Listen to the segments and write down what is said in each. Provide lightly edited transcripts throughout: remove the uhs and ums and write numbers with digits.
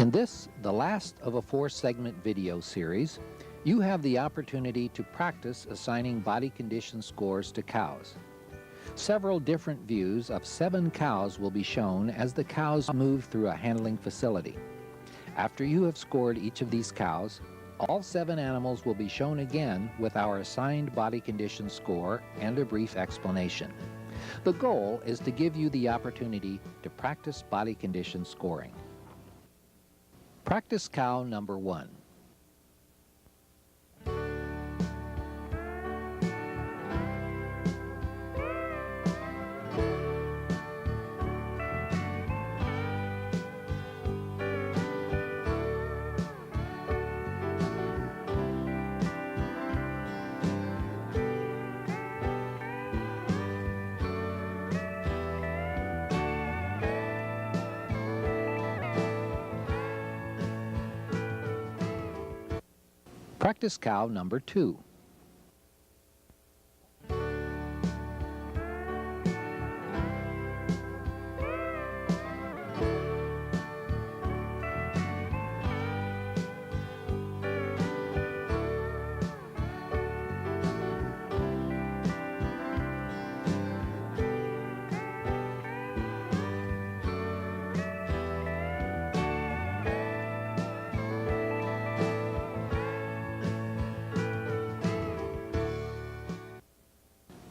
In this, the last of a 4-segment video series, you have the opportunity to practice assigning body condition scores to cows. Several different views of 7 cows will be shown as the cows move through a handling facility. After you have scored each of these cows, all 7 animals will be shown again with our assigned body condition score and a brief explanation. The goal is to give you the opportunity to practice body condition scoring. Practice cow number 1. Practice cow number 2.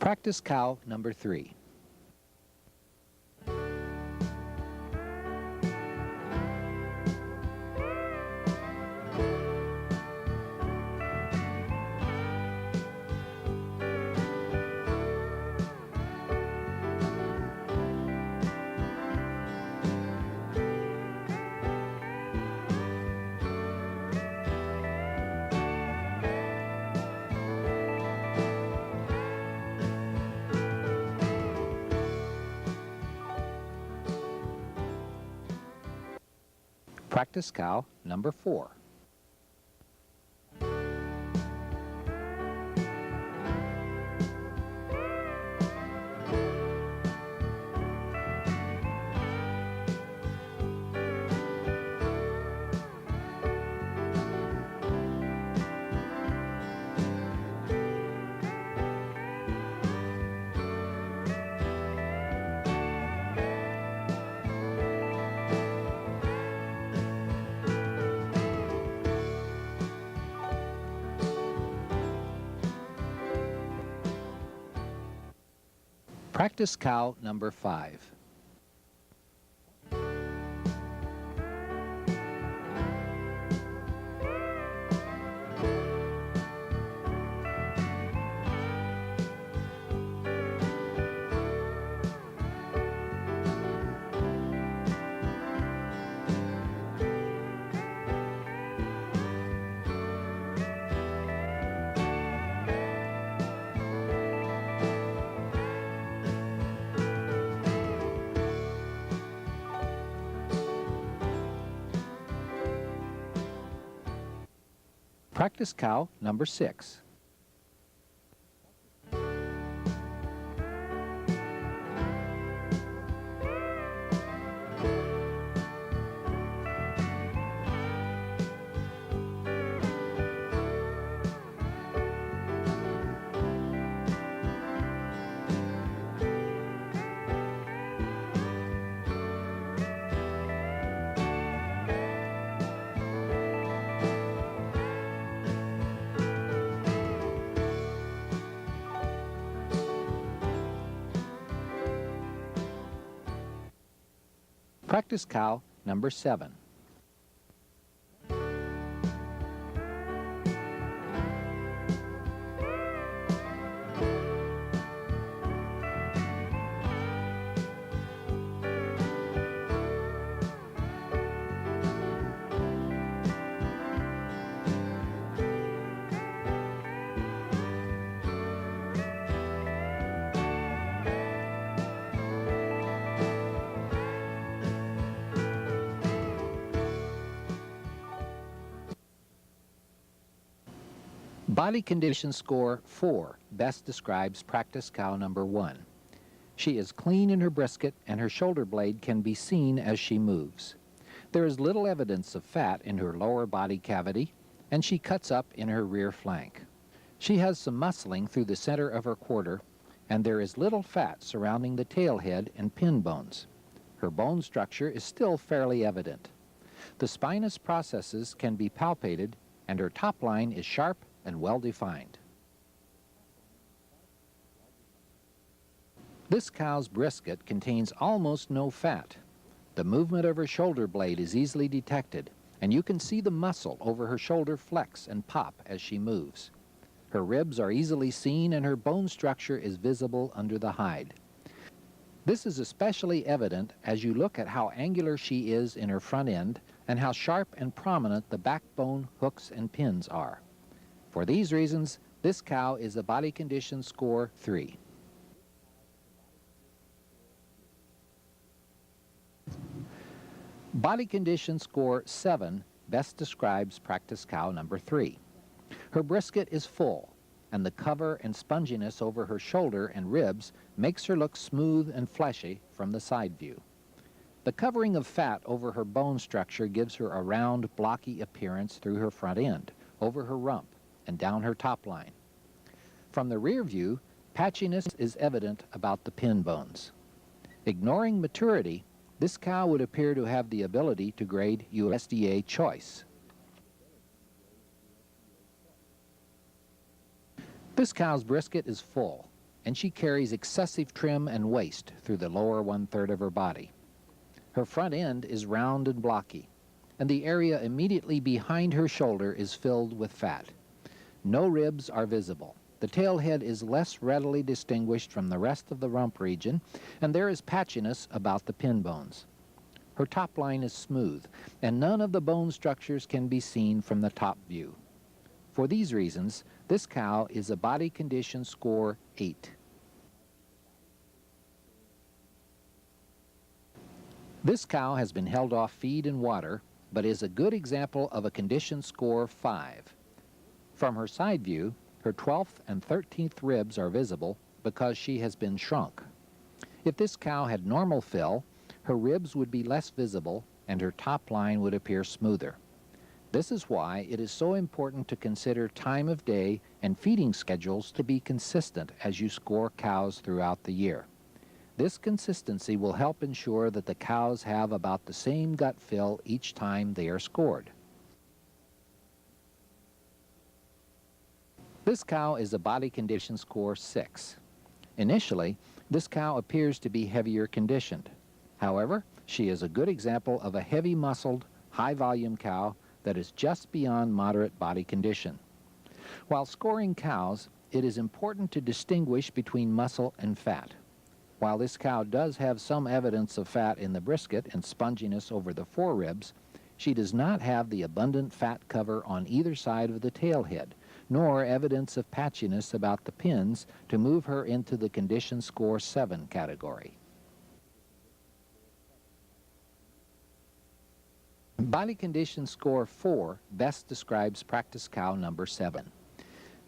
Practice cow number 3. Practice cow number 4. Practice cow number 5. Practice cow number 6. Practice cow number 7. Body condition score 4 best describes practice cow number 1. She is clean in her brisket and her shoulder blade can be seen as she moves. There is little evidence of fat in her lower body cavity, and she cuts up in her rear flank. She has some muscling through the center of her quarter, and there is little fat surrounding the tail head and pin bones. Her bone structure is still fairly evident. The spinous processes can be palpated, and her top line is sharp and well defined. This cow's brisket contains almost no fat. The movement of her shoulder blade is easily detected, and you can see the muscle over her shoulder flex and pop as she moves. Her ribs are easily seen, and her bone structure is visible under the hide. This is especially evident as you look at how angular she is in her front end and how sharp and prominent the backbone, hooks, and pins are. For these reasons, this cow is a body condition score 3. Body condition score 7 best describes practice cow number 3. Her brisket is full, and the cover and sponginess over her shoulder and ribs makes her look smooth and fleshy from the side view. The covering of fat over her bone structure gives her a round, blocky appearance through her front end, over her rump, and down her top line. From the rear view, patchiness is evident about the pin bones. Ignoring maturity, this cow would appear to have the ability to grade USDA choice. This cow's brisket is full, and she carries excessive trim and waist through the lower 1/3 of her body. Her front end is round and blocky, and the area immediately behind her shoulder is filled with fat. No ribs are visible. The tail head is less readily distinguished from the rest of the rump region, and there is patchiness about the pin bones. Her top line is smooth, and none of the bone structures can be seen from the top view. For these reasons, this cow is a body condition score 8. This cow has been held off feed and water, but is a good example of a condition score 5. From her side view, her 12th and 13th ribs are visible because she has been shrunk. If this cow had normal fill, her ribs would be less visible and her top line would appear smoother. This is why it is so important to consider time of day and feeding schedules to be consistent as you score cows throughout the year. This consistency will help ensure that the cows have about the same gut fill each time they are scored. This cow is a body condition score 6. Initially, this cow appears to be heavier conditioned. However, she is a good example of a heavy-muscled, high-volume cow that is just beyond moderate body condition. While scoring cows, it is important to distinguish between muscle and fat. While this cow does have some evidence of fat in the brisket and sponginess over the foreribs, she does not have the abundant fat cover on either side of the tail head, nor evidence of patchiness about the pins to move her into the condition score 7 category. Body condition score 4 best describes practice cow number 7.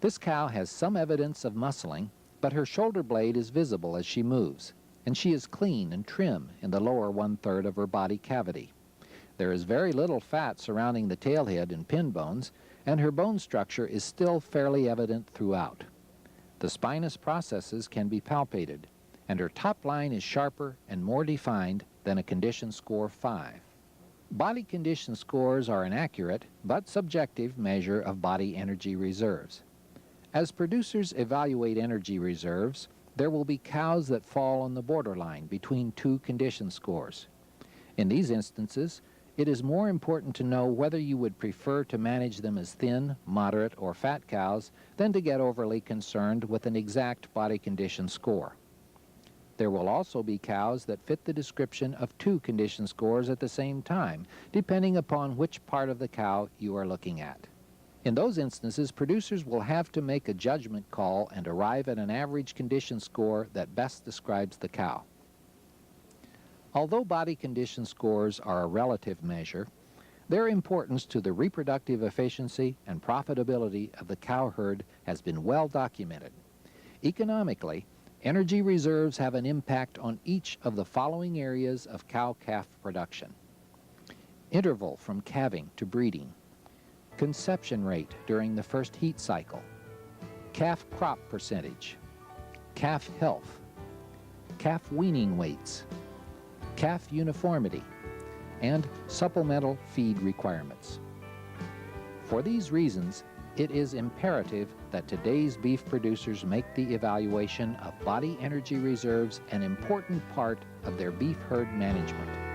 This cow has some evidence of muscling, but her shoulder blade is visible as she moves, and she is clean and trim in the lower 1/3 of her body cavity. There is very little fat surrounding the tail head and pin bones, and her bone structure is still fairly evident throughout. The spinous processes can be palpated, and her top line is sharper and more defined than a condition score 5. Body condition scores are an accurate but subjective measure of body energy reserves. As producers evaluate energy reserves, there will be cows that fall on the borderline between two condition scores. In these instances, it is more important to know whether you would prefer to manage them as thin, moderate, or fat cows than to get overly concerned with an exact body condition score. There will also be cows that fit the description of two condition scores at the same time, depending upon which part of the cow you are looking at. In those instances, producers will have to make a judgment call and arrive at an average condition score that best describes the cow. Although body condition scores are a relative measure, their importance to the reproductive efficiency and profitability of the cow herd has been well documented. Economically, energy reserves have an impact on each of the following areas of cow-calf production: interval from calving to breeding, conception rate during the first heat cycle, calf crop percentage, calf health, calf weaning weights, calf uniformity, and supplemental feed requirements. For these reasons, it is imperative that today's beef producers make the evaluation of body energy reserves an important part of their beef herd management.